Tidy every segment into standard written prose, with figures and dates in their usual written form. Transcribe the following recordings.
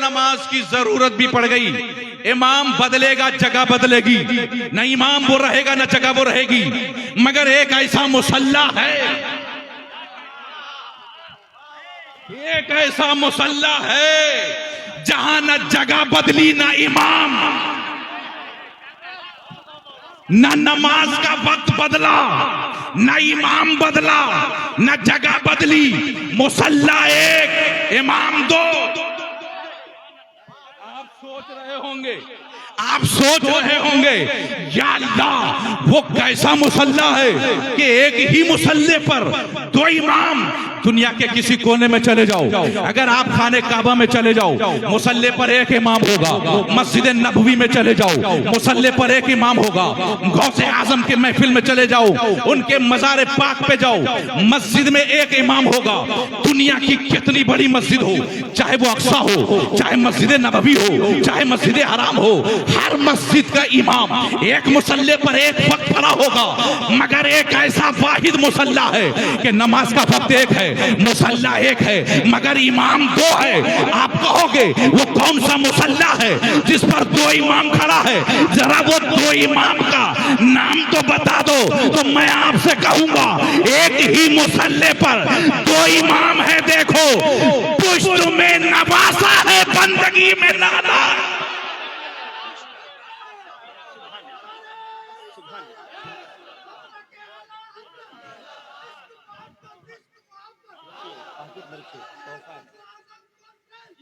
नमाज की जरूरत भी पड़ गई, इमाम बदलेगा जगह बदलेगी, न इमाम वो रहेगा न जगह वो रहेगी, मगर एक ऐसा मुसल्ला है, एक ऐसा मुसल्ला है जहां न जगह बदली न इमाम, न नमाज का वक्त बदला, न इमाम बदला, न जगह बदली, मुसल्ला एक, इमाम दो। आप सोच रहे होंगे या अल्लाह वो कैसा मुसल्ला है कि एक ही मुसल्ले पर दो इमाम। दुनिया के किसी कोने में चले जाओ, अगर आप खाने काबा में चले जाओ, मुसल्ले पर एक इमाम होगा। मस्जिद नबवी में चले जाओ, मुसल्ले पर एक इमाम होगा। गौसे आजम के महफिल में चले जाओ, उनके मज़ार पाक पे जाओ, मस्जिद में एक इमाम होगा। दुनिया की कितनी बड़ी मस्जिद हो, चाहे वो अक्सा हो, चाहे मस्जिद नबवी हो, चाहे मस्जिद हराम हो, हर मस्जिद का इमाम एक मुसल्ले पर एक वक्त खड़ा होगा। मगर एक ऐसा वाहिद मुसल्ला है कि नमाज का वक्त एक है, मुसल्ला एक है, मगर इमाम दो है। आप कहोगे वो कौन सा मुसल्ला है जिस पर दो इमाम खड़ा है? जरा वो दो इमाम का नाम तो बता दो, तो मैं आपसे कहूंगा एक ही मुसल्ले पर दो इमाम है। देखो, पुश्त में नवासा है, बंदगी में नाना।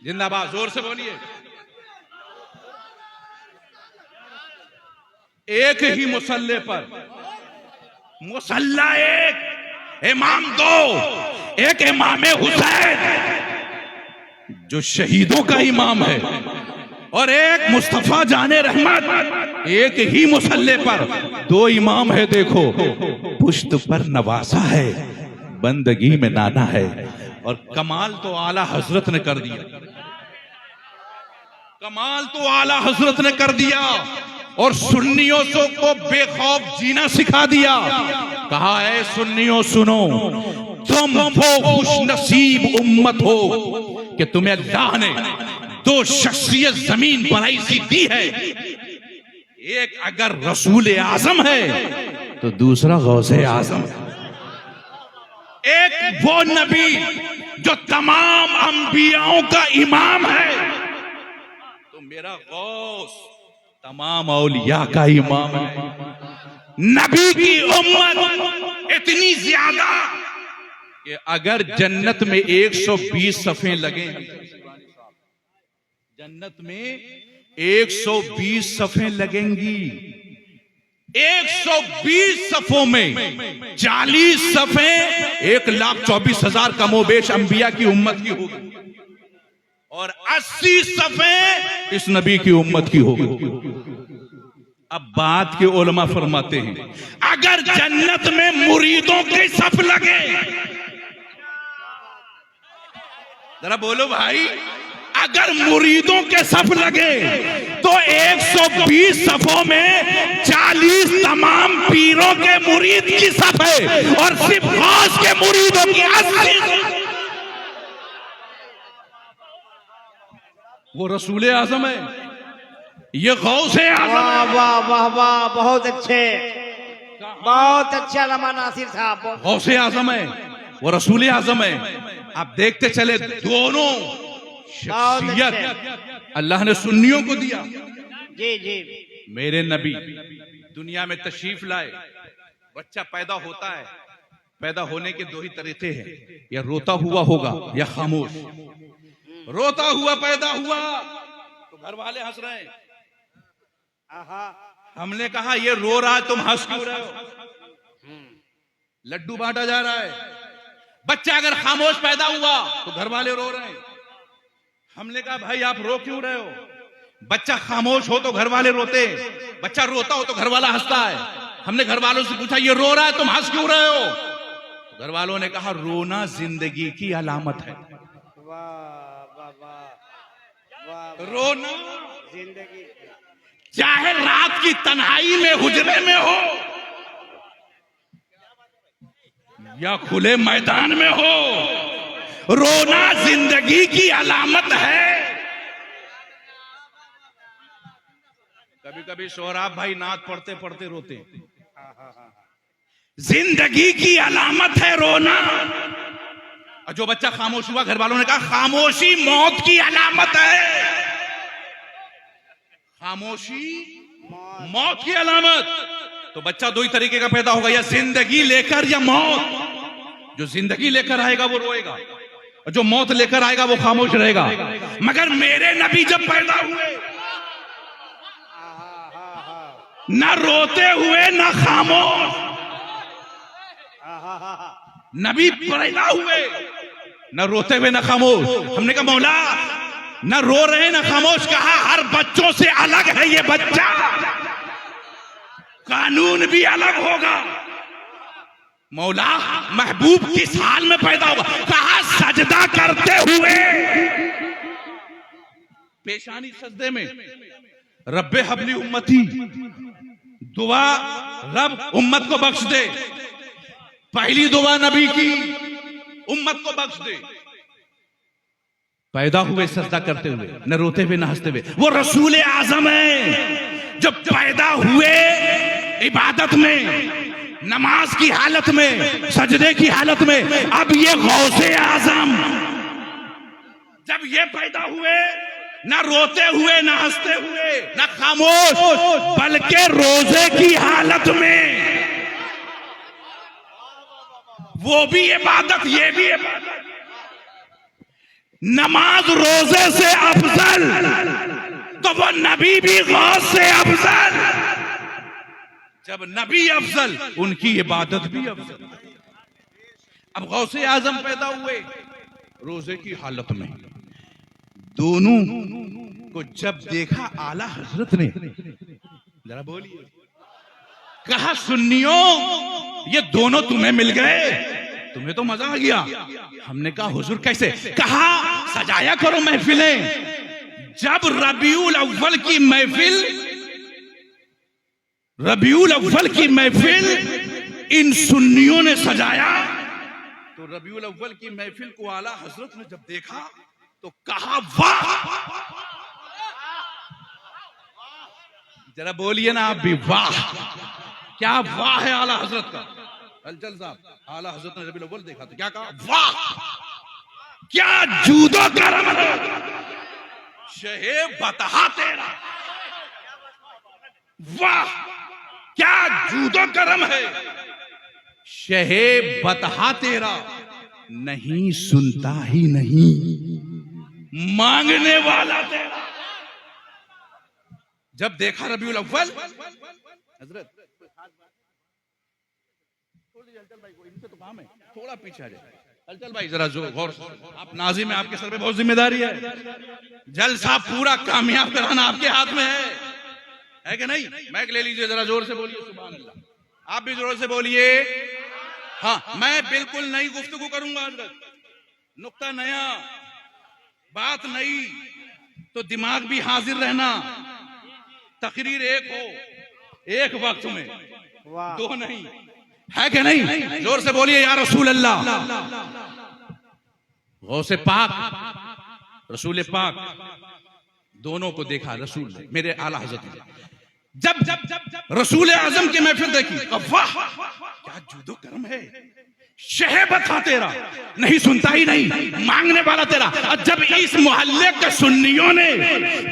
जिंदाबाद, जोर से बोलिए। एक ही मुसल्ले पर, मुसल्ला एक, इमाम दो। एक इमाम हुसैन जो शहीदों का इमाम है, और एक मुस्तफा जाने रहमत। एक ही मुसल्ले पर दो इमाम है। देखो, पुश्त पर नवासा है, बंदगी में नाना है। और कमाल तो आला हजरत ने कर दिया, कमाल तो आला हजरत ने कर दिया, और सुन्नियों को बेखौफ जीना सिखा दिया। कहा है, सुन्नियों सुनो, तुम वो खुश नसीब उम्मत हो कि तुम्हें अल्लाह ने दो शख्सियत जमीन पर ऐसी दी है। एक अगर रसूल आजम है तो दूसरा गौसे आजम है। एक वो नबी जो तमाम अंबियाओं का इमाम है, तो मेरा गौस तमाम औलिया का इमाम है। नबी की उम्मत इतनी ज्यादा कि अगर जन्नत में 120 सफ़ें लगे, जन्नत में 120 सफ़ें लगेंगी, 120 सफ़ों में 40 सफ़ें 1,24,000 कमोबेश अंबिया की उम्मत की होगी, और 80 सफ़ें इस नबी की उम्मत की होगी। अब बात के उलमा फरमाते हैं, अगर जन्नत में मुरीदों के सफ लगे, जरा बोलो भाई, अगर मुरीदों के सफ लगे तो 120 सफों में 40 तमाम पीरों के मुरीद की सफ है, और सिर्फ गौस के मुरीदों की 80। वो रसूल आजम है, ये गौसे आजम है। वाह वाह वाह, बहुत अच्छे, बहुत अच्छा लम्हा नासिर साहब। गौसे आजम है, वो रसूल आजम है। आप देखते चले, दोनों शख्सियत अल्लाह ने सुन्नियों को दिया। जी जी, मेरे नबी दुनिया में तशरीफ लाए, बच्चा पैदा होता है, पैदा होने के दो ही तरीके हैं, या रोता हुआ होगा या खामोश। रोता हुआ पैदा हुआ तो घर वाले हंस रहे हैं, हमने कहा ये रो रहा है, तुम हंस क्यों रहे हो? लड्डू बांटा जा रहा है। बच्चा अगर खामोश पैदा हुआ तो घर वाले रो रहे हैं, हमने कहा भाई आप रो क्यों रहे हो? बच्चा खामोश हो तो घर वाले रोते, बच्चा रोता हो तो घर वाला हंसता है। हमने घर वालों से पूछा ये रो रहा है, तुम हंस क्यों रहे हो? तो घर वालों ने कहा रोना जिंदगी की अलामत है। रोना जिंदगी, चाहे रात की तन्हाई में हुजरे में हो या खुले मैदान में हो, रोना जिंदगी की अलामत है। कभी कभी सोहराब भाई नात पढ़ते पढ़ते रोते। जिंदगी की अलामत है रोना। और जो बच्चा खामोश हुआ, घर वालों ने कहा खामोशी मौत की अलामत है। खामोशी मौत की अलामत। तो बच्चा दो ही तरीके का पैदा होगा, या जिंदगी लेकर या मौत। जो जिंदगी लेकर आएगा वो रोएगा, और जो मौत लेकर आएगा वो खामोश रहेगा। मगर मेरे नबी जब पैदा हुए, न रोते हुए न खामोश, नबी पैदा हुए न रोते हुए न खामोश। हमने कहा मौला न रो रहे न खामोश, कहा हर बच्चों से अलग है ये बच्चा, कानून भी अलग होगा। मौला महबूब किस हाल में पैदा होगा, कहा सजदा करते हुए, पेशानी सजदे में। रब्बे हबली उम्मती, दुआ रब उम्मत को बख्श दे। पहली दुआ नबी की, उम्मत को बख्श दे। पैदा हुए सजदा करते हुए, न रोते हुए न हंसते हुए। वो रसूल आजम है जब पैदा हुए इबादत में, नमाज की हालत में, सजदे की हालत में। अब ये गौसे आजम जब ये पैदा हुए, न रोते हुए न हंसते हुए न खामोश, बल्कि रोजे की हालत में। वो भी इबादत, ये भी इबादत। नमाज रोजे से अफजल, तो वो नबी भी गौस से अफजल। जब नबी अफजल, उनकी इबादत भी अफजल। अब गौसे आजम पैदा हुए रोजे की हालत में। दोनों को जब देखा आला हजरत ने, जरा बोलिए, कहा सुन्नियों ये दोनों तुम्हें मिल गए, तुम्हें तो मजा आ गया। हमने कहा हुजूर कैसे? कहा सजाया करो महफिलें। जब रबीउल अव्वल की महफिल, रबीउल अव्वल की महफिल इन सुन्नियों ने सजाया, तो रबीउल अव्वल की महफिल को आला हजरत ने जब देखा तो कहा वाह। जरा बोलिए ना आप भी, वाह। क्या वाह है आला हजरत का। हलचल साहब, आला हजरत ने रबीउल अव्वल देखा तो क्या कहा? वाह, क्या जूदो करम है, शहे बतहा तेरा। वाह, क्या जूदो करम है, शहे बतहा तेरा। नहीं सुनता ही नहीं, मांगने वाला तेरा। जब देखा रबीउल अव्वल, हजरत तो काम है, थोड़ा पीछे आ जाए। हलचल भाई जरा जो गौर, आप नाज़िम में, आपके सर पे बहुत जिम्मेदारी है। जलसा पूरा कामयाब कराना आपके हाथ में है कि नहीं? माइक ले लीजिए, जरा जोर से बोलिए सुभान अल्लाह। आप भी जोर से बोलिए। हाँ, मैं बिल्कुल नई गुफ्तगू करूंगा हजरत, नुक्ता नया, बात नई, तो दिमाग भी हाजिर रहना। तकरीर एक हो, एक वक्त में, दो नहीं, है कि नहीं? जोर से बोलिए या रसूल अल्लाह। गौसे पाक, रसूल पाक, दोनों को देखा रसूल ने, मेरे आला हजरत ने। जब जब जब जब रसूल आजम की महफिल देखी, वाह क्या जूदो करम है, शहबत था तेरा, नहीं सुनता ही नहीं, मांगने वाला तेरा। और जब इस मोहल्ले के सुन्नियों ने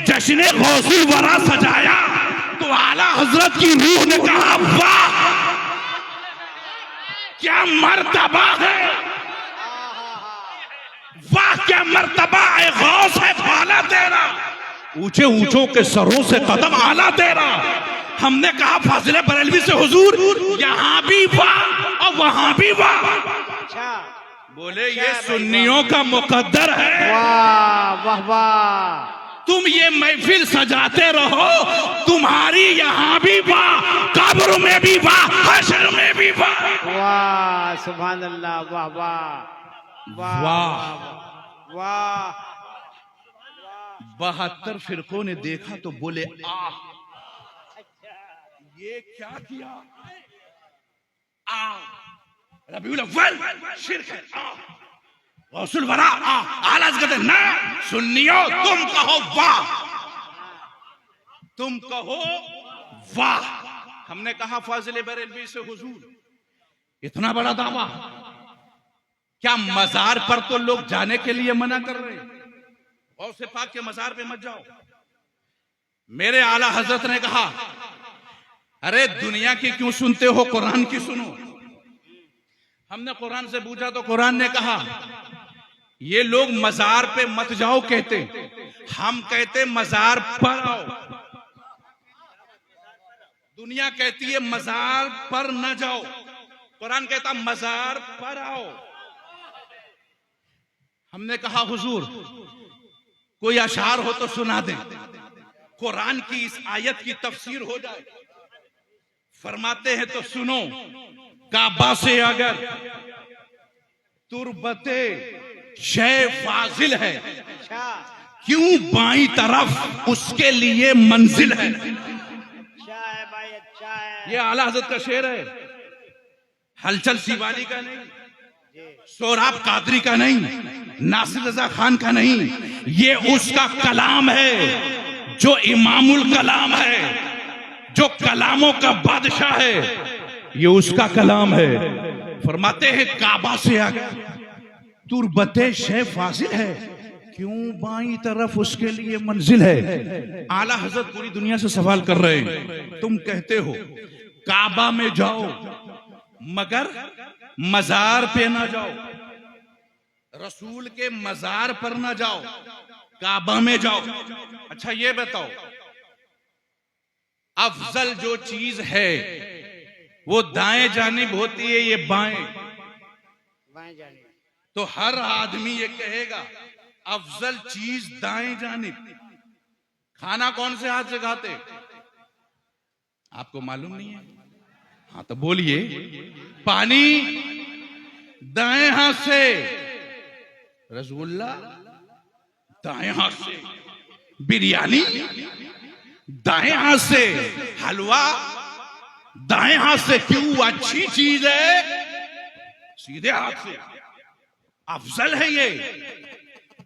जश्न गौसुल वरा सजाया, तो आला हजरत की रूह ने कहा वाह क्या मर्तबा है, वाह क्या मर्तबा है, गौस है बाला तेरा, ऊंचे ऊंचों के सरों से कदम आला तेरा। हमने कहा फाजिले बरेलवी से हुजूर यहाँ भी वाह और वहां भी वाह। बोले ये सुन्नियों का मुकद्दर है। वाह वाह वाह। तुम ये महफिल सजाते रहो, तुम्हारी यहाँ भी वाह, कब्र में भी वाह, हश्र में भी वाह। वाह सुभान अल्लाह, वाह वाह वाह वाह। 72 फिरकों ने देखा तो बोले आ, ये क्या किया? आ, रबीउल अव्वल शिरक है, आ, गौसुल वरा, आ, आलस कहते ना। सुन्नियों तुम कहो वाह, तुम कहो वाह, हमने कहा फाजिल बरेलवी से हुजूर इतना बड़ा दावा, क्या मजार पर तो लोग जाने के लिए मना कर रहे हैं, और से पाक के मजार पे मत जाओ। मेरे आला हजरत ने कहा अरे दुनिया की क्यों सुनते हो, कुरान की सुनो। हमने कुरान से पूछा तो कुरान ने कहा ये लोग मजार पे मत जाओ कहते, हम कहते मजार पर आओ। दुनिया कहती है मजार पर न जाओ, कुरान कहता मजार पर आओ। हमने कहा हुजूर कोई अशार हो तो सुना दें, कुरान की इस आयत की तफसीर हो जाए। फरमाते हैं तो सुनो, काबा से अगर तुरबते शे फाजिल है, अच्छा क्यों बाईं तरफ उसके लिए मंजिल है। अच्छा है भाई, अच्छा है। ये आला हजरत का शेर है, हलचल सीवानी का नहीं, जी सोहराब कादरी का नहीं, नासिर रजा खान का नहीं, ये उसका कलाम है जो इमामुल कलाम है, जो कलामों का बादशाह है, ये उसका कलाम है। फरमाते हैं काबा से आगे तुरबते शे फाजिल है, क्यों बाईं तरफ उसके लिए मंजिल है। आला हजरत पूरी दुनिया से सवाल कर रहे हैं, तुम कहते हो काबा में जाओ मगर मजार पे ना जाओ, रसूल के मजार पर ना जाओ, काबा में जाओ। अच्छा ये बताओ, अफजल जो चीज है वो दाएं जानिब होती है, ये बाएं, बाएं जानिब। तो हर आदमी ये कहेगा अफजल चीज दाएं जानिब। खाना कौन से हाथ से खाते, आपको मालूम नहीं है? हाँ तो बोलिए। पानी दाएं हाथ से, रसगुल्ला दाएं हाथ से, बिरयानी दाएं हाथ से, हलवा दाएं हाथ से। क्यों? अच्छी चीज है सीधे हाथ से, अफजल है ये।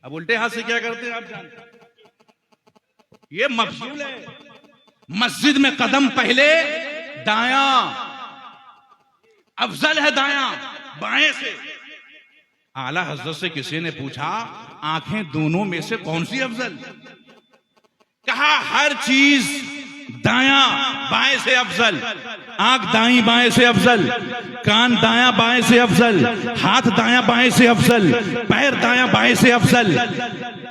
अब उल्टे हाथ से क्या करते हैं आप जानते हैं? ये मफजूल है। मस्जिद में कदम पहले दाया, अफजल है दाया, बाएं से। आला हजरत से किसी ने पूछा आंखें दोनों में से कौन सी अफजल? कहा हर चीज दाया बाएं से अफजल, आंख दाई बाएं से अफजल, कान दाया बाएं से अफजल, हाथ दाया बाएं से अफजल, पैर दाया बाएं से अफजल।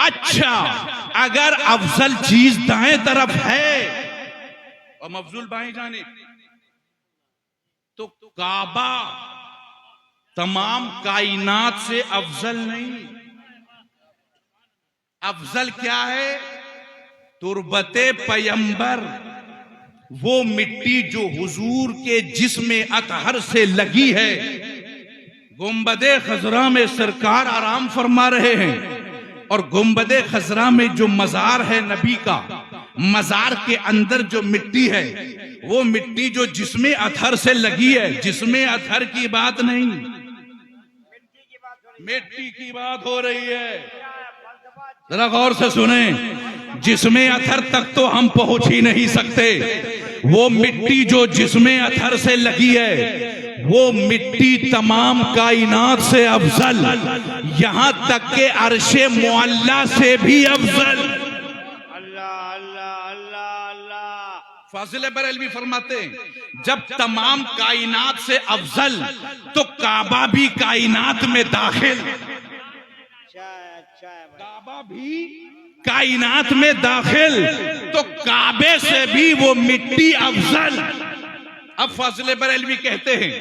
अच्छा अगर अफजल चीज दाएं तरफ है और मफजूल बाएं जाने, तो काबा तमाम कायनात से अफजल नहीं। अफजल क्या है? तुरबते पैगंबर, वो मिट्टी जो हुजूर के जिस्म अतहर से लगी है। गुंबदे खजरा में सरकार आराम फरमा रहे हैं, और गुंबदे खजरा में जो मजार है नबी का, मजार के अंदर जो मिट्टी है, वो मिट्टी जो जिस्म अतहर से लगी है। जिस्म अतहर की बात नहीं, मिट्टी की बात हो रही है। जरा गौर से सुने, जिस्म अतहर तक तो हम पहुंच ही नहीं सकते। वो मिट्टी जो जिस्म अतहर से लगी है, वो मिट्टी तमाम कायनात से अफजल, यहां तक के अर्शे मुअल्ला से भी अफजल। अल्लाह अल्लाह अल्लाह अल्लाह। फाजिल बरेलवी फरमाते हैं जब तमाम कायनात से अफजल, तो काबा भी कायनात में दाखिल। अच्छा है, अच्छा है भाई। काबा भी कायनात में दाखिल, तो काबे से भी वो मिट्टी अफजल। अब फाजिल बरेलवी कहते हैं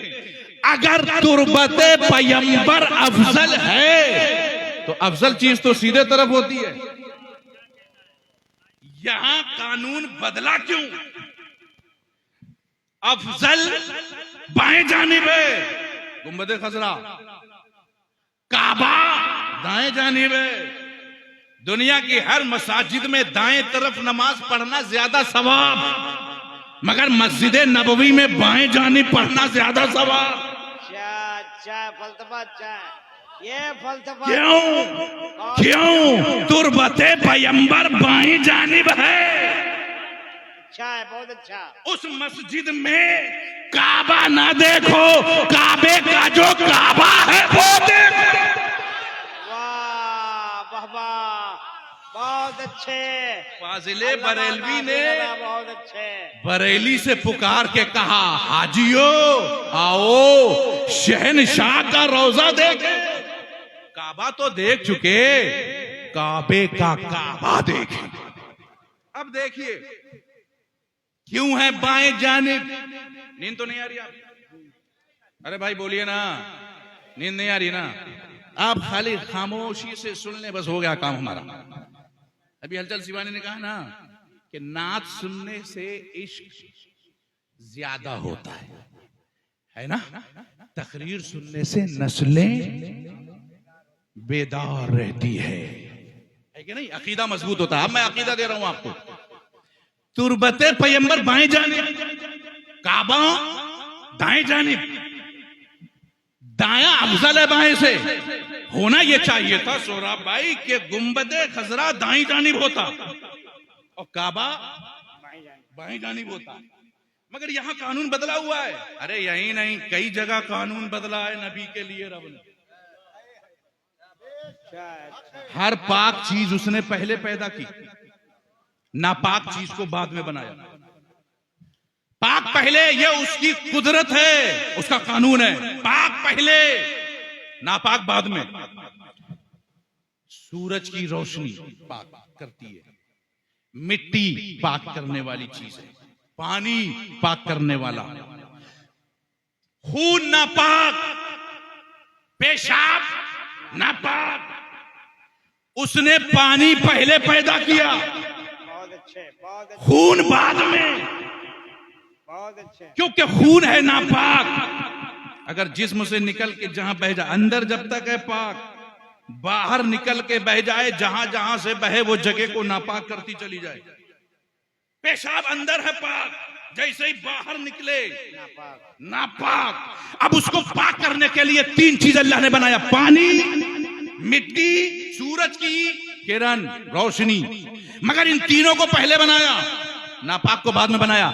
अगर तुरबते पैगंबर अफजल है, तो अफजल चीज तो सीधे तरफ होती है। यहां कानून बदला क्यों? अफजल बाएं जानिब है, गुंबदे खजरा, काबा दाएं जानिब है। दुनिया की हर मसाजिद में दाएं तरफ नमाज पढ़ना ज्यादा सवाब, मगर मस्जिद नबवी में बाएं जानिब पढ़ना ज्यादा सवाब। अच्छा अच्छा, फलसफा अच्छा है ये फलसफा। क्यों? क्यों? तुरबते पैगंबर बाएं जानिब है। अच्छा है, बहुत अच्छा। उस मस्जिद में काबा ना देखो, काबे का जो काबा है वो देखो। वाह वाह वाह, बहुत अच्छे। फाजिले बरेलवी ने बहुत अच्छे। बरेली से पुकार के कहा, हाजियो आओ शहनशाह का रोजा देखे। काबा तो देख चुके, काबे का काबा देखे। अब देखिए क्यों है बाएं जानिब। नींद तो नहीं आ रही आप? अरे भाई बोलिए ना, नींद नहीं आ रही ना? आप खाली खामोशी से सुन ले, बस हो गया काम हमारा। अभी हलचल शिवानी ने कहा ना कि नात सुनने से इश्क ज्यादा होता है ना? तकरीर सुनने से नस्लें बेदार रहती है कि नहीं? अकीदा मजबूत होता है। अब मैं अकीदा दे रहा हूं आपको। तुरबते पैगंबर बाएं जानिब, काबा दाएं जानिब, दाया अफजल है बाएं से। होना यह चाहिए था सोहराब भाई कि गुंबदे खजरा दाएं जानिब होता और काबा बाएं जानिब होता, मगर यहां कानून बदला हुआ है। अरे यही नहीं, कई जगह कानून बदला है नबी के लिए रब ने। हर पाक चीज उसने पहले पैदा की, नापाक चीज को बाद में बनाया। पाक पहले, ये उसकी कुदरत है, उसका कानून है। पाक पहले, नापाक बाद में। सूरज की रोशनी पाक करती है, मिट्टी पाक करने वाली चीज है, पानी पाक करने वाला, खून नापाक, पेशाब नापाक, उसने पानी पहले पैदा किया, बहुत अच्छे, बहुत अच्छे, खून बाद में, बहुत अच्छे। क्योंकि खून है नापाक। अगर जिस्म से निकल के जहां बह जाए, अंदर जब तक है पाक, बाहर निकल के बह जाए, जहां जहां से बहे वो जगह को नापाक करती चली जाए। पेशाब अंदर है पाक, जैसे ही बाहर निकले नापाक। अब उसको पाक करने के लिए तीन चीज अल्लाह ने बनाया, पानी, मिट्टी, सूरज की किरण, रोशनी। मगर इन तीनों को पहले बनाया, नापाक को बाद में बनाया।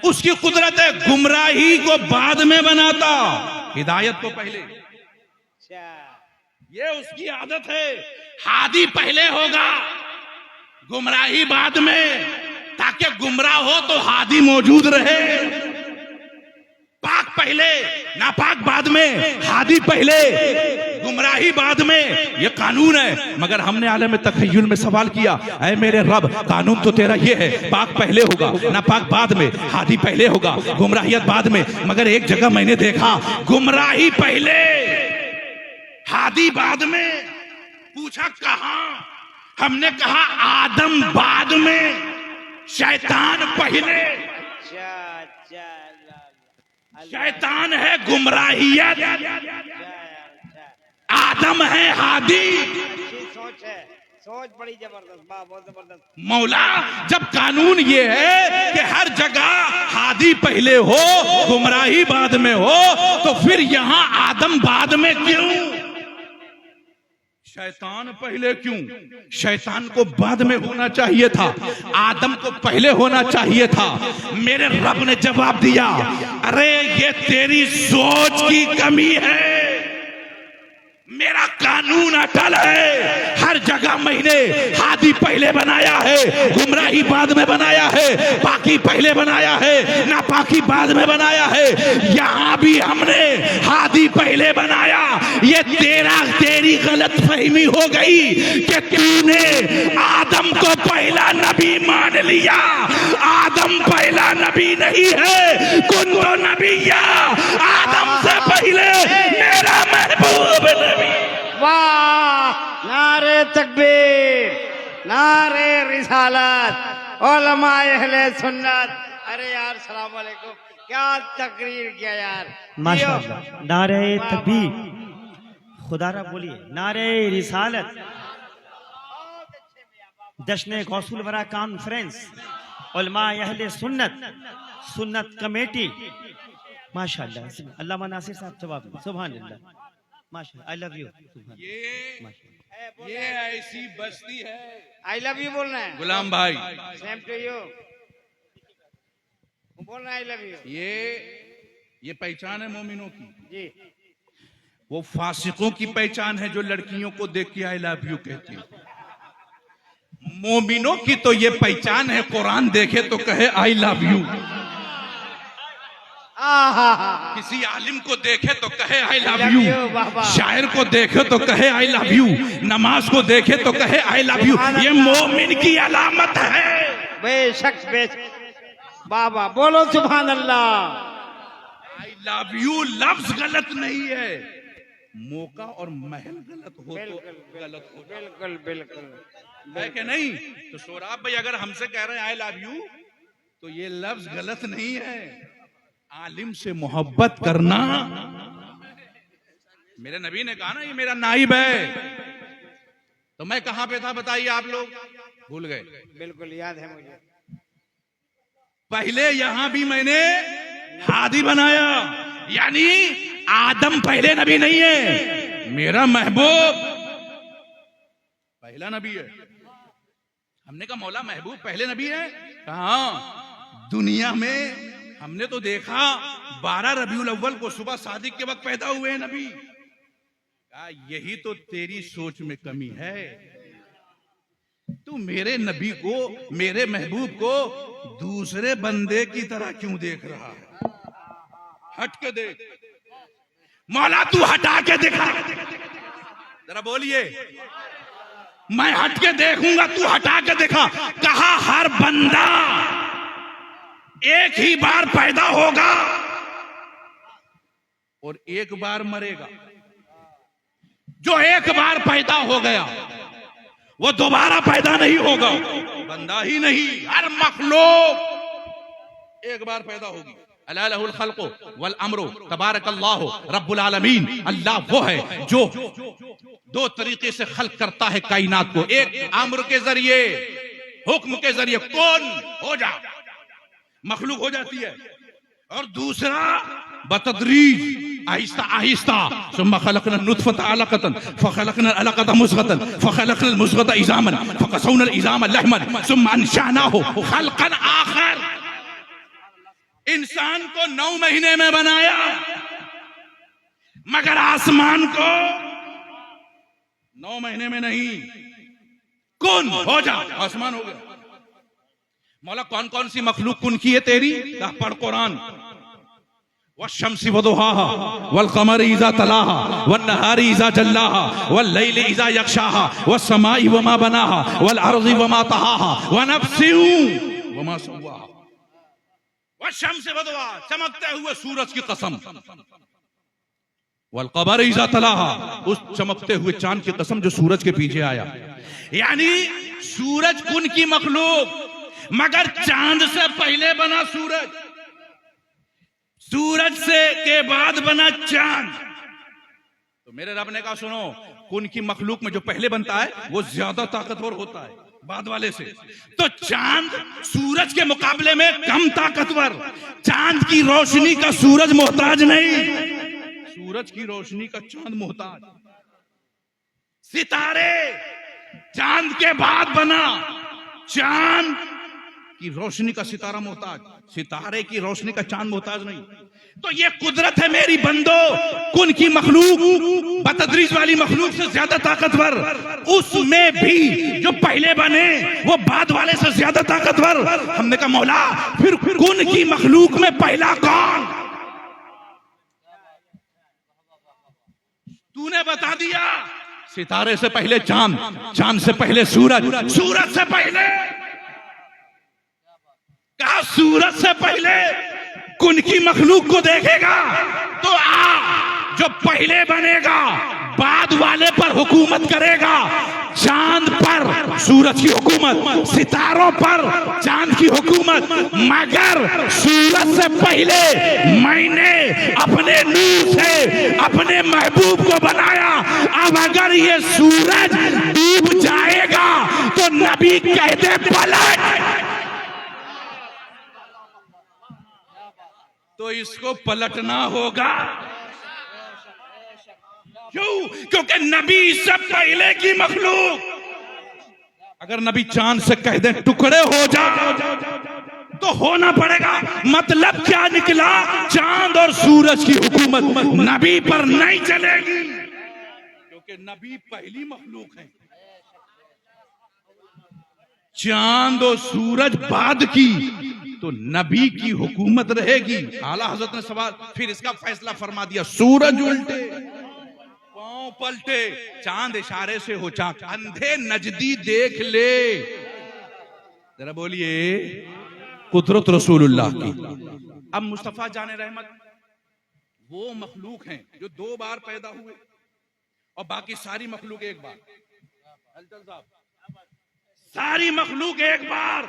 उसकी कुदरत है, गुमराही को बाद में बनाता, हिदायत को पहले। अच्छा, ये उसकी आदत है। हादी पहले होगा, गुमराही बाद में, ताकि गुमराह हो तो हादी मौजूद रहे। पाक पहले, नापाक बाद में, हादी पहले, गुमराही बाद में। ये कानून है। मगर हमने आलम तखय्युल में सवाल किया, ऐ मेरे रब, कानून तो तेरा ये है, पाक पहले होगा, नापाक बाद में, हादी पहले होगा, गुमराहियत बाद में। मगर एक जगह मैंने देखा गुमराही पहले, हादी बाद में। पूछा कहां? हमने कहा आदम बाद में, शैतान पहले। अच्छा, अच्छा, शैतान है गुमराहियत, आदम है हादी। अच्छी सोच है, सोच बड़ी जबरदस्त, वाह, बहुत जबरदस्त। मौला, जब कानून ये है कि हर जगह हादी पहले हो, गुमराही बाद में हो, तो फिर यहां आदम बाद में क्यों? शैतान पहले क्यों? शैतान को बाद में होना चाहिए था, आदम को पहले होना चाहिए था। मेरे रब ने जवाब दिया, अरे ये तेरी सोच की कमी है, मेरा कानून अटल है। हर जगह मैंने हादी पहले बनाया है, गुमराही बाद में बनाया है, पाकी पहले बनाया है, नापाकी बाद में बनाया है। यहां भी हमने हादी पहले बनाया। ये तेरी गलत फहमी हो गई कि तूने आदम को पहला नबी मान लिया। आदम पहला नबी नहीं है, कुन तो नबिया, आदम से पहले मेरा महबूब नबी। वाह, नारे तकबीर, नारे रिसालत, उलमाए अहले सुन्नत। अरे यार सलाम वालेकुम, क्या तकरीर किया यार, माशाअल्लाह। नारे तकबीर, खुदारा बोलिए, नारे रिसालत। जश्न गौसुल वरा कॉन्फ्रेंस, उलमाए अहले सुन्नत, सुन्नत कमेटी। माशाअल्लाह। अल्लामा नासिर साहब जवाब, सुभान अल्लाह, माशाअल्लाह, आई लव यू। ये ऐसी बस्ती है। आई लव यू बोलना है गुलाम भाई, सेम टू यू। बोल रहा आई लव यू। ये पहचान है मोमिनों की। जी वो फासिकों की पहचान है जो लड़कियों को देख के आई लव यू कहती है। मोमिनों की तो ये पहचान है, कुरान देखे तो कहे आई लव यू, किसी आलिम को देखे तो कहे आई लव यू, शायर को देखे तो कहे आई लव यू, नमाज को देखे तो कहे आई लव यू। ये मोमिन की अलामत है। बेशक बेशक बाबा बोलो सुभान अल्लाह। आई लव यू लफ्ज गलत नहीं है, मौका और महल गलत हो तो गलत हो। बिल्कुल बिल्कुल है कि नहीं? तो सोराब भाई अगर हमसे कह रहे हैं आई लव यू तो ये लफ्ज गलत नहीं है। आलिम से मोहब्बत करना, मेरे नबी ने कहा ना ये मेरा नाइब है, तो मैं कहां पे था बताइए आप लोग? भूल गए? बिल्कुल याद है मुझे। पहले यहां भी मैंने हादी बनाया, यानी आदम पहले नबी नहीं है, मेरा महबूब पहला नबी है। हमने कहा मौला महबूब पहले नबी है? कहा दुनिया में हमने तो देखा 12 रबीउल अव्वल को सुबह शादी के वक्त पैदा हुए हैं नबी। कहा यही तो तेरी सोच में कमी है, तू मेरे नबी को, मेरे महबूब को दूसरे बंदे की तरह क्यों देख रहा है? हट के देख मौला, तू हटा के दिखा, जरा बोलिए। मैं हट के देखूंगा, तू हटा के दिखा। कहा हर बंदा एक ही बार पैदा होगा और एक बार मरेगा। जो एक बार पैदा हो गया वो दोबारा पैदा नहीं होगा, बंदा ही नहीं, हर मखलूक एक बार पैदा होगी। अला लहुल खल्क़ु वल अम्रु तबारकल्लाहु रब्बुल आलमीन। अल्लाह वो है जो दो तरीके से खल्क करता है कायनात को। एक अम्र के जरिए, हुक्म के जरिए, कौन हो जा, मखलूक हो जाती है, और दूसरा बतदरीज, आहिस्ता आहिस्ता। सुम्मा खलक़ना नुत्फ़ता अलक़तन फ़खलक़ना अलक़ता मुज़ग़तन फ़खलक़ना मुज़ग़ता इज़ामन फ़कसौना इज़ाम लहमन सुम्मा अंशअनाहु खल्क़न आख़र। इंसान को 9 महीने में बनाया, मगर आसमान को 9 महीने में नहीं। कौन हो जा, आसमान हो गया। मौला कौन कौन सी मखलूक कुन की है तेरी? पढ़ कुरान। वश्शम्सि वदुहाहा वल्क़मरि इज़ा तलाहा वन्नहारि इज़ा जल्लाहा वल्लैलि इज़ा यग़शाहा वस्समाइ वमा बनाहा वल्अर्ज़ि वमा तहाहा वनफ्सिन वमा सव्वाहा। वश्शम्सि वदुहाहा, चमकते हुए सूरज की कसम, वल्क़मरि इज़ा तलाहा, उस चमकते हुए चांद की कसम जो सूरज के पीछे आया। यानी सूरज कुन की मखलूक, मगर चांद से पहले बना सूरज, सूरज से के बाद बना चांद। तो मेरे रब ने कहा सुनो, कुन की मखलूक में जो पहले बनता है वो ज्यादा ताकतवर होता है बाद वाले से। तो चांद सूरज के मुकाबले में कम ताकतवर। चांद की रोशनी का सूरज मोहताज नहीं, सूरज की रोशनी का चांद मोहताज। सितारे चांद के बाद बना, चांद की रोशनी का सितारा मोहताज, सितारे की रोशनी का चांद मोहताज नहीं। तो ये कुदरत है मेरी बंदो, कुन की मखलूक बतदरीज वाली मखलूक से ज्यादा ताकतवर, उसमें भी जो पहले बने वो बाद वाले से ज्यादा ताकतवर। हमने कहा मौला फिर कुन की मखलूक में पहला कौन? तूने बता दिया, सितारे से पहले चांद, चांद से पहले सूरज, सूरज से पहले, कहा सूरज से पहले कुन की मखलूक को देखेगा तो जो पहले बनेगा बाद वाले पर हुकूमत करेगा। चांद पर सूरज की हुकूमत, सितारों पर चांद की हुकूमत, मगर सूरज से पहले मैंने अपने नूर से अपने महबूब को बनाया। अब अगर ये सूरज डूब जाएगा तो नबी कहते पलट, तो इसको पलटना होगा। क्यों? क्योंकि नबी से पहले की मखलूक। अगर नबी चांद से कह दे टुकड़े हो जा तो होना पड़ेगा। मतलब क्या निकला? चांद और सूरज की हुकूमत नबी पर नहीं चलेगी, क्योंकि नबी पहली मखलूक है। चांद और सूरज बाद की, तो नबी की हुकूमत रहेगी। आला हजरत ने सवाल फिर इसका फैसला फरमा दिया, सूरज उल्टे पांव पलटे, चांद इशारे से हो चाक, अंधे नजदी देख ले। जरा बोलिए कुदरत रसूलुल्लाह की। अब मुस्तफा जाने रहमत वो मखलूक हैं जो 2 बार पैदा हुए और बाकी सारी मखलूक एक बार। सारी मखलूक एक बार,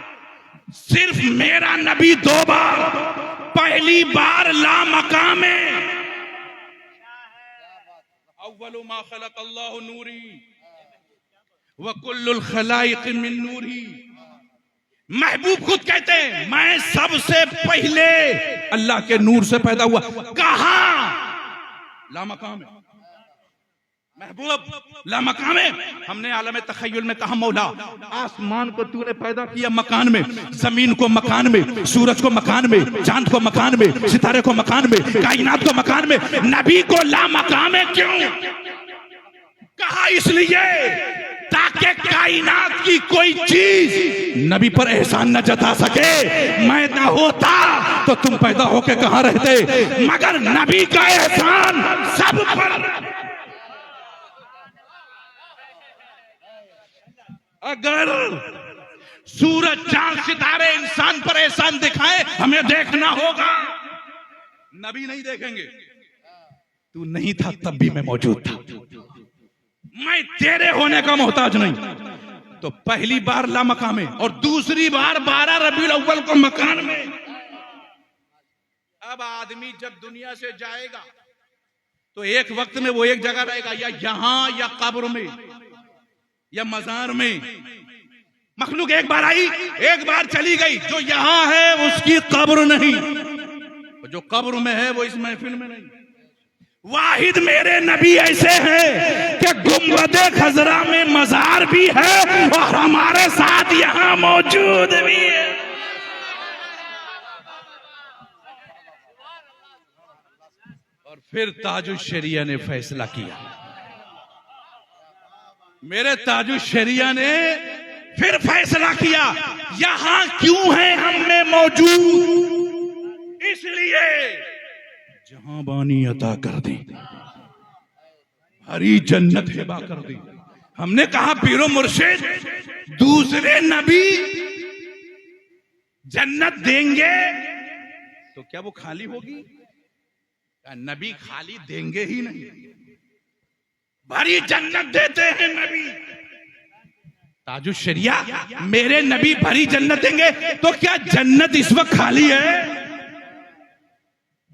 सिर्फ मेरा नबी 2 बार। पहली बार ला मकामे, अव्वलु मा खलक़ अल्लाहु नूरी व कुल्लुल खलाइक़ मिन नूरी। महबूब खुद कहते हैं मैं सबसे पहले अल्लाह के नूर से पैदा हुआ। कहां? ला मकाम है महबूब, ला मकाम है। हमने आलम तखय्युल में कहा मौला आसमान को तूने पैदा किया मकान में, जमीन को मकान में, सूरज को मकान में, चांद को मकान में, सितारे को मकान में, कायनात को मकान में। नबी को ला मकाम है क्यों कहा? इसलिए ताकि कायनात की कोई चीज नबी पर एहसान न जता सके। मैं ना होता तो तुम पैदा होके कहां रहते, मगर नबी का एहसान सब पर। अगर सूरज चांद सितारे इंसान पर एहसान दिखाए, हमें देखना होगा, नबी नहीं देखेंगे। तू नहीं था तब भी मैं मौजूद था, मैं तेरे होने का मोहताज नहीं। तो पहली बार ला मकाम में और दूसरी बार 12 रबीउल अव्वल को मकान में। अब आदमी जब दुनिया से जाएगा तो एक वक्त में वो एक जगह रहेगा, या यहां या कब्र में या मजार में। मखलूक एक बार आई, एक बार चली गई। जो यहां है उसकी कब्र नहीं, जो कब्र में है वो इस महफिल में नहीं। वाहिद मेरे नबी ऐसे हैं कि गुंबदे खजरा में मजार भी है और हमारे साथ यहां मौजूद भी है। और फिर ताजुल शरिया ने फैसला किया, मेरे ताजुल शरिया ने फिर फैसला किया, यहां क्यों है हम में मौजूद? इसलिए जहां बानी अता कर दी, हरी जन्नत हिबा कर दी। हमने कहा पीरो मुर्शिद दूसरे नबी जन्नत देंगे तो क्या वो खाली होगी? नबी खाली देंगे ही नहीं, भरी जन्नत देते हैं नबी। ताजुल शरिया मेरे नबी भरी जन्नत देंगे तो क्या जन्नत इस वक्त खाली है?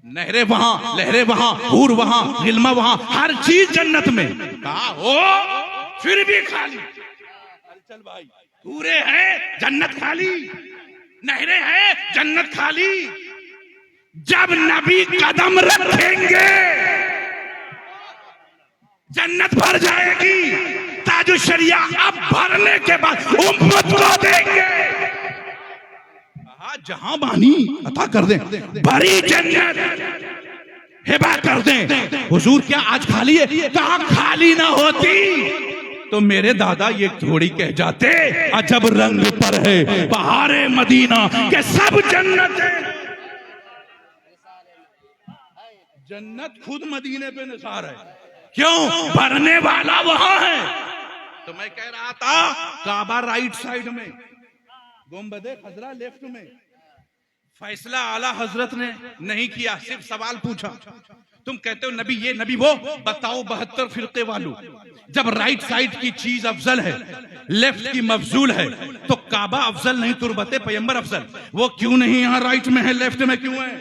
नहरें वहां, लहरें वहां, हूर वहां, गिलमा वहां, हर चीज जन्नत में। कहा हो फिर भी खाली। चल भाई, हूरे हैं जन्नत खाली, नहरें हैं जन्नत खाली। जब नबी कदम रखेंगे जन्नत भर जाएगी। ताजुल शरिया अब भरने के बाद उम्मत को देंगे, जहां बानी अता कर दें, भरी जन्नत हिबा कर दें। हुजूर क्या आज खाली है? कहा खाली ना होती तो मेरे दादा ये थोड़ी कह जाते अजब रंग पर है बहारे मदीना के सब जन्नत है। जन्नत खुद मदीने पे निसार है, क्यों? भरने वाला वहां है। तो मैं कह रहा था काबा राइट साइड में, गुंबदे खजरा लेफ्ट में। फैसला आला हजरत ने नहीं किया, सिर्फ सवाल पूछा। तुम कहते हो नबी ये नबी वो, बताओ 72 फिरके वालों, जब राइट साइड की चीज अफजल है, लेफ्ट की मफजूल है, तो काबा अफजल नहीं तुरबते पैगंबर अफजल, वो क्यों नहीं यहाँ राइट में है, लेफ्ट में क्यों है?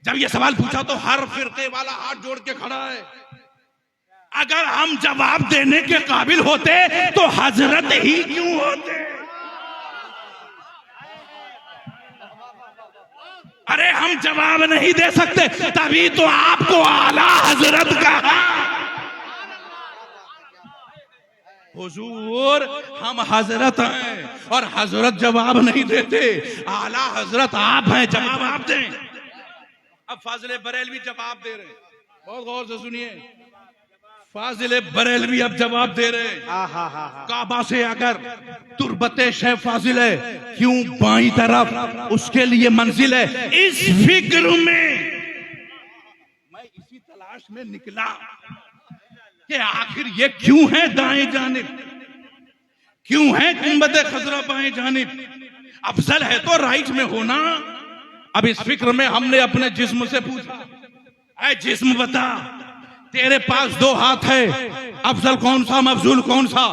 जब ये सवाल पूछा तो हर फिरके वाला हाथ जोड़ के खड़ा है। अगर हम जवाब देने के काबिल होते तो हजरत ही क्यों होते? अरे हम जवाब नहीं दे सकते, तभी तो आपको आला हजरत कहा। हुजूर हम हजरत हैं और हजरत जवाब नहीं देते, आला हजरत आप हैं, जवाब आप दें। अब फाजिल बरेलवी जवाब दे रहे हैं, बहुत गौर से सुनिए। फाजिल बरेलवी अब जवाब दे रहे हैं, काबा से अगर तुरबते शे फाजिल है, क्यों बाईं तरफ उसके लिए मंजिल है। इस फिक्र में मैं इसी तलाश में निकला कि आखिर ये क्यों है दाएं जानिब, क्यों है गुंबद खजरा बाएं जानिब, अफजल है तो राइट में होना। अब इस फिक्र में हमने अपने जिस्म से पूछा, ऐ जिस्म बता, तेरे पास दो हाथ है, अफजल कौन सा मफजूल कौन सा।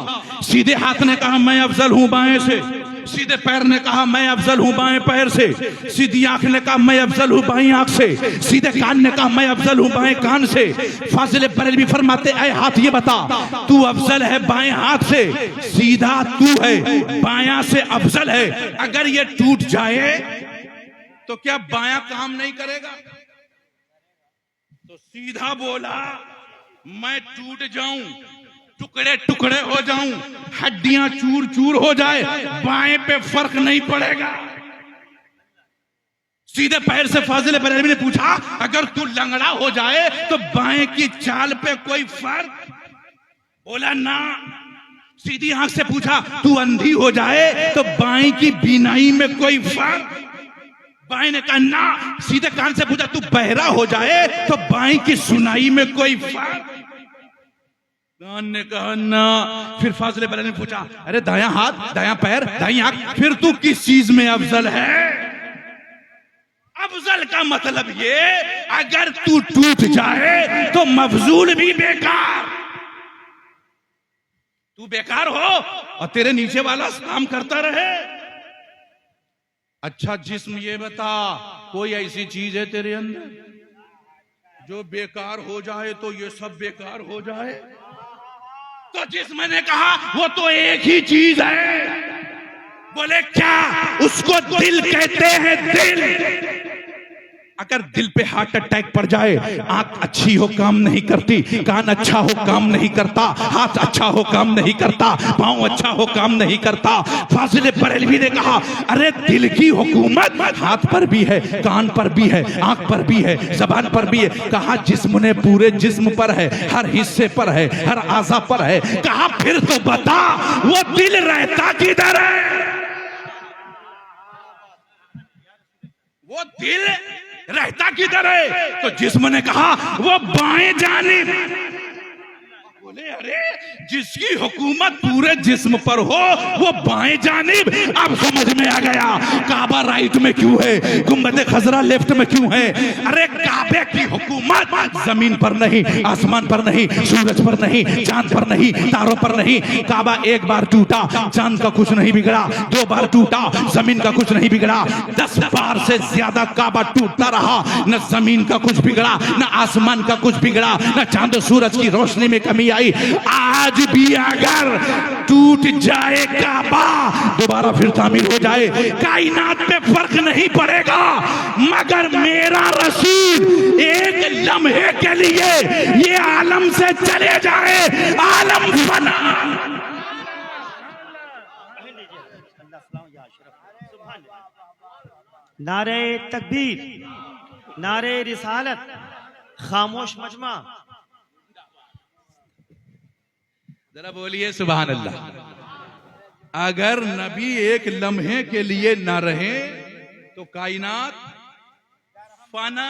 सीधे हाथ ने कहा मैं अफजल हूं बाएं से, सीधे पैर ने कहा मैं अफजल हूं बाएं पैर से, सीधी आंख ने कहा मैं अफजल हूं बाएं आंख से, सीधे कान ने कहा मैं अफजल हूं बाएं कान से। फाजिल बरेलवी फरमाते ऐ हाथ ये बता, तू अफजल है बाएं हाथ से, सीधा तू है बायां से अफजल है। अगर ये टूट जाए तो क्या बायां काम नहीं करेगा? तो सीधा बोला मैं टूट जाऊं, टुकड़े टुकड़े हो जाऊं, हड्डियां चूर चूर हो जाए, बाएं पे फर्क नहीं पड़ेगा। सीधे पैर से फाजिल बरेलवी ने पूछा, अगर तू लंगड़ा हो जाए तो बाएं की चाल पे कोई फर्क? बोला ना। सीधी आंख से पूछा, तू अंधी हो जाए तो बाएं की बीनाई में कोई फर्क? बाएं ने कहा ना। सीधे कान से पूछा, तू बहरा हो जाए तो बाएं की सुनाई में कोई फर्क? कान ने कहा ना। फिर फाजिल बरेलवी ने पूछा, अरे दायां हाथ, दायां पैर, दाईं आंख, फिर तू किस चीज में अफजल है? अफजल का मतलब ये, अगर तू टूट जाए तो मफजूल भी बेकार, तू बेकार हो और तेरे नीचे वाला काम करता रहे। अच्छा जिस्म ये बता, कोई ऐसी चीज है तेरे अंदर जो बेकार हो जाए तो ये सब बेकार हो जाए? तो जिस्म ने कहा वो तो एक ही चीज है। बोले क्या? उसको दिल कहते हैं, दिल। अगर दिल पे हार्ट अटैक पड़ जाए, आंख अच्छी हो काम नहीं करती, कान अच्छा हो काम नहीं करता, हाथ अच्छा हो काम नहीं करता, पांव अच्छा हो काम नहीं करता। फाजिल बरेलवी ने कहा, अरे दिल की हुकूमत हाथ पर भी है, कान पर भी है, आंख पर भी है, जबान पर भी है। कहा जिस्म ने पूरे जिस्म पर है, हर हिस्से पर है, हर आज़ा पर है। कहा फिर तो बता वो दिल रहता किधर है? वो दिल रहता किधर है? तो जिस्म ने कहा वो बाएं जानिब। बोले अरे जिसकी हुकूमत पूरे जिस्म पर हो वो बाएं जानिब। अब समझ में आ गया काबा राइट में क्यों है, गुंबद खजरा लेफ्ट में क्यों है। अरे काबे की हुकूमत जमीन पर नहीं, आसमान पर नहीं, सूरज पर नहीं, चांद पर नहीं, तारों पर नहीं। काबा एक बार टूटा, चांद का कुछ नहीं बिगड़ा, 2 बार टूटा, जमीन का कुछ नहीं बिगड़ा, 10 बार से ज्यादा काबा टूटता रहा, न जमीन का कुछ बिगड़ा, न आसमान का कुछ बिगड़ा, न चांद सूरज की रोशनी में कमी आई। आज भी अगर टूट जाए काबा, दोबारा फिर तामीर हो जाए, कायनात पे फर्क नहीं पड़ेगा। मगर मेरा रसूल एक लम्हे के लिए ये आलम से चले जाए, आलम फना। नारे तकबीर, नारे रिसालत, खामोश मजमा। जरा बोलिए सुभान अल्लाह। अगर नबी एक लम्हे के लिए ना रहे तो कायनात फना।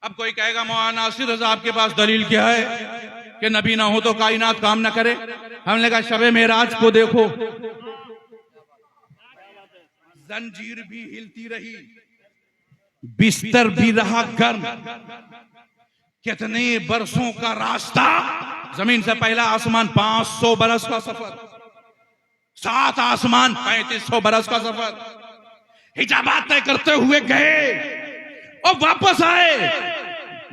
अब कोई कहेगा मौलाना नासिर रज़ा आपके पास दलील क्या है कि नबी ना हो तो कायनात काम ना करे? हमने कहा शबे मेराज को देखो, जंजीर भी हिलती रही, बिस्तर भी रहा गर्म, कितने बरसों का रास्ता, जमीन से पहला आसमान 500 बरस का सफर, 7 आसमान 3500 बरस का सफर, हिजाबात तय करते हुए गए और वापस आए,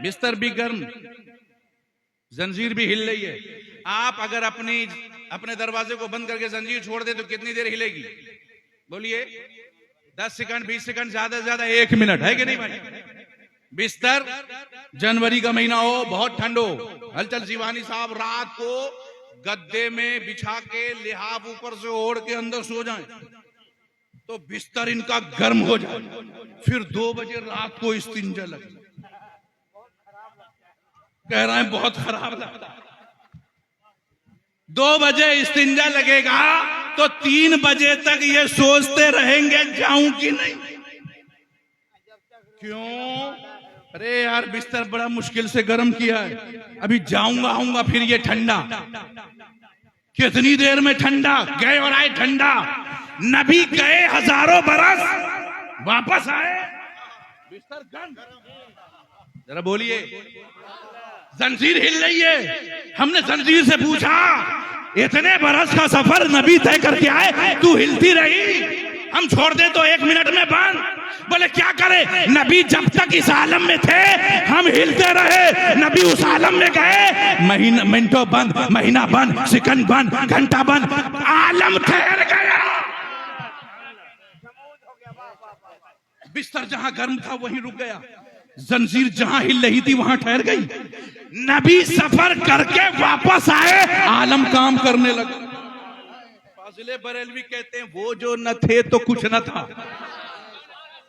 बिस्तर भी गर्म, जंजीर भी हिल रही है। आप अगर अपने दरवाजे को बंद करके जंजीर छोड़ दे तो कितनी देर हिलेगी? बोलिए 10 सेकंड, 20 सेकंड, ज्यादा से ज्यादा 1 मिनट, है कि नहीं भाई? बिस्तर, जनवरी का महीना हो, बहुत ठंड हो, हलचल शिवानी साहब रात को गद्दे में बिछा के लिहाफ ऊपर से ओढ़ के अंदर सो जाएं तो बिस्तर इनका गर्म हो जाए, फिर 2 बजे रात को इस्तिंजा लगे। कह रहे हैं बहुत खराब लगता है। 2 बजे इस्तिंजा लगेगा तो 3 बजे तक ये सोचते रहेंगे जाऊं कि नहीं। क्यों? अरे यार बिस्तर बड़ा मुश्किल से गर्म किया है, अभी जाऊंगा आऊंगा फिर ये ठंडा, कितनी देर में ठंडा, गए और आए ठंडा। नबी गए हजारों बरस, वापस आए बिस्तर गर्म। जरा बोलिए, जंजीर हिल रही है। हमने जंजीर से पूछा, इतने बरस का सफर नबी तय करके आए, तू हिलती रही, हम छोड़ दे तो 1 मिनट में बंद। बोले क्या करे, नबी जब तक इस आलम में थे हम हिलते रहे, नबी उस आलम में गए, महीना मिनटों बंद, महीना बंद, सेकंड बंद, घंटा बंद, आलम ठहर गया। बिस्तर जहां गर्म था वहीं रुक गया, जंजीर जहां हिल रही थी वहां ठहर गई। नबी सफर करके वापस आए, आलम काम करने लगा। फाजिले बरेलवी कहते हैं वो जो न थे तो कुछ न था,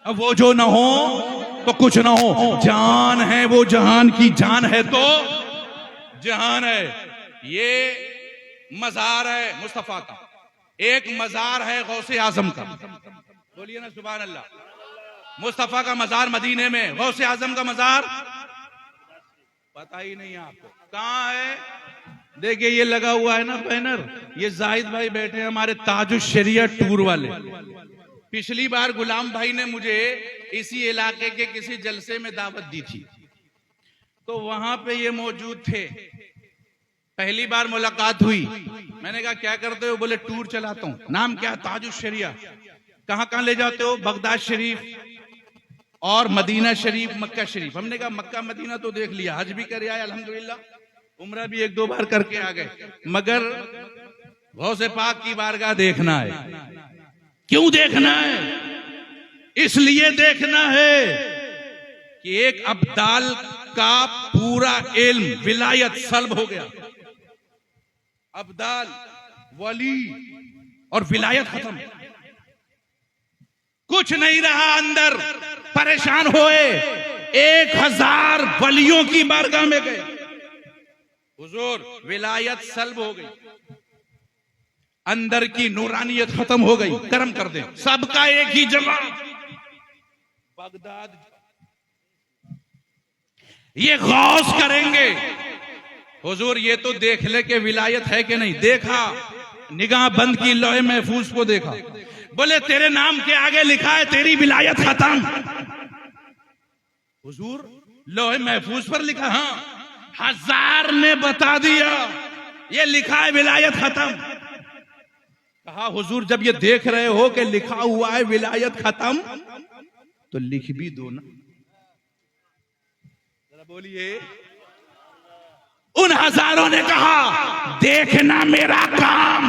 अब वो जो न हो तो कुछ न हो। जान है वो जहान की जान है तो जहान है। ये मजार है मुस्तफा का, एक मजार है गौसे आजम का। बोलिए ना सुभान अल्लाह। मुस्तफा का मजार मदीने में, गौसे आजम का मजार पता ही नहीं आपको कहां है। देखिए ये लगा हुआ है ना बैनर, ये जाहिद भाई बैठे हैं हमारे ताजुश शरिया टूर वाले। पिछली बार गुलाम भाई ने मुझे इसी इलाके के किसी जलसे में दावत दी थी, तो वहां पे ये मौजूद थे। पहली बार मुलाकात हुई, मैंने कहा क्या करते हो? बोले टूर चलाता हूं। नाम क्या? ताजुश शरिया। कहां कहां ले जाते हो? बगदाद शरीफ और मदीना शरीफ, मक्का शरीफ। हमने कहा मक्का मदीना तो देख लिया, हज भी कर आए अल्हम्दुलिल्लाह, उम्रा भी 1-2 बार करके आ गए, मगर गौसे पाक की बारगाह देखना है। क्यों देखना है? इसलिए देखना है कि एक अब्दाल का पूरा इल्म विलायत सल्ब हो गया। अब्दाल, वली और विलायत खत्म, कुछ नहीं रहा अंदर। परेशान होए, 1000 वलियों की बारगाह में गए, हुजूर विलायत सल्ब हो गई, अंदर की नूरानियत खत्म हो गई, कर्म कर दे। सबका एक ही जवाब, बगदाद ये गौस करेंगे। हुजूर ये तो देख ले कि विलायत है कि नहीं। देखा, निगाह बंद की, लौहे महफूज को देखा, बोले तेरे नाम के आगे लिखा है तेरी विलायत खत्म। हुजूर लौहे महफूज पर लिखा? हाँ। 1000 ने बता दिया ये लिखा है विलायत खत्म। कहा हुजूर जब ये देख रहे हो कि लिखा हुआ है विलायत खत्म तो लिख भी दो ना। जरा बोलिए। उन 1000 ने कहा देखना मेरा काम,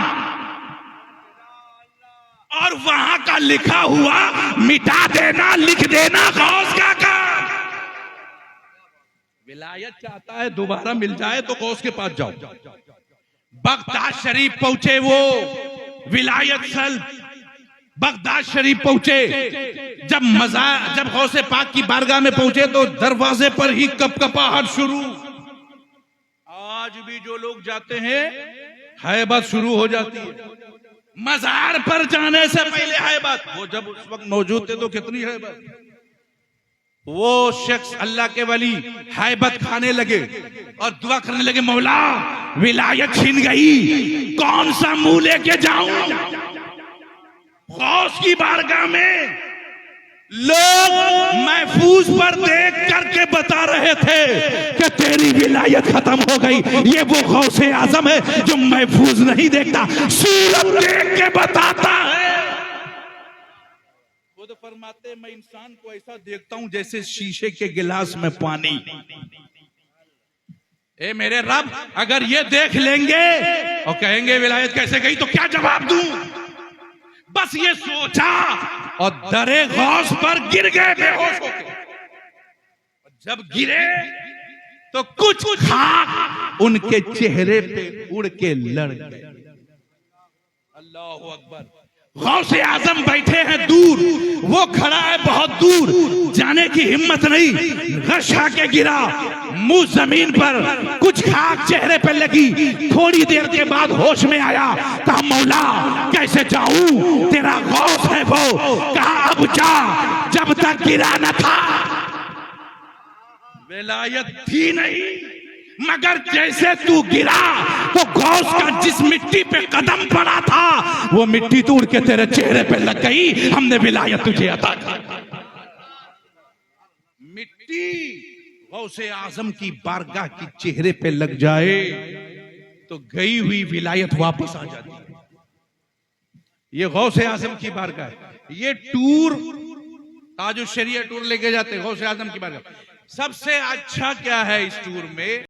और वहां का लिखा हुआ मिटा देना, लिख देना गौस का काम। विलायत चाहता है दोबारा मिल जाए तो गौस के पास जाओ। बगदाद शरीफ पहुंचे वो, विलायत सल्ब बगदाद शरीफ पहुंचे। जब गौसे पाक की बारगाह में पहुंचे तो दरवाजे पर ही कपकपाहट शुरू। आज भी जो लोग जाते हैं हैबत शुरू हो जाती है। मजार पर जाने से पहले हैबत, वो जब उस वक्त मौजूद थे तो कितनी हैबत। वो शख्स अल्लाह के वली हैबत खाने लगे और दुआ करने लगे, मौला विलायत छीन गई, कौन सा मुंह लेके जाऊं। गौस की बारगाह में लोग महफूज पर देख करके बता रहे थे कि तेरी विलायत खत्म हो गई। ये वो गौसे आजम है जो महफूज नहीं देखता, सूरत देख के बताता है। वो तो फरमाते मैं इंसान को ऐसा देखता हूं जैसे शीशे के गिलास में पानी। ए मेरे रब, अगर ये देख लेंगे और कहेंगे विलायत कैसे गई तो क्या जवाब दूं। बस ये सोचा और दरे गौस पर गिर गए बेहोश होकर। जब गिरे तो कुछ खाक उनके चेहरे पे उड़ के लड़ गए। अल्लाह अकबर। गौसे आजम बैठे हैं दूर, वो खड़ा है बहुत दूर, जाने की हिम्मत नहीं, गश आके गिरा, मुंह जमीन पर, कुछ खाक चेहरे पर लगी। थोड़ी देर के बाद होश में आया, कहा मौला कैसे जाऊं, तेरा गौस है वो। कहा अब जा, जब तक गिरा न था विलायत थी नहीं, मगर जैसे तू गिरा तो गौस का जिस मिट्टी पे कदम पड़ा था वो मिट्टी तोड़ के तेरे चेहरे पे लग गई, हमने विलायत तुझे अता की। मिट्टी गौसे आजम की बारगाह की चेहरे पे लग जाए तो गई हुई विलायत वापस आ जाती है। ये गौसे आजम की बारगाह है। ये टूर ताजुश शरिया टूर लेके जाते गौसे आजम की बारगाह। सबसे अच्छा क्या है इस टूर में?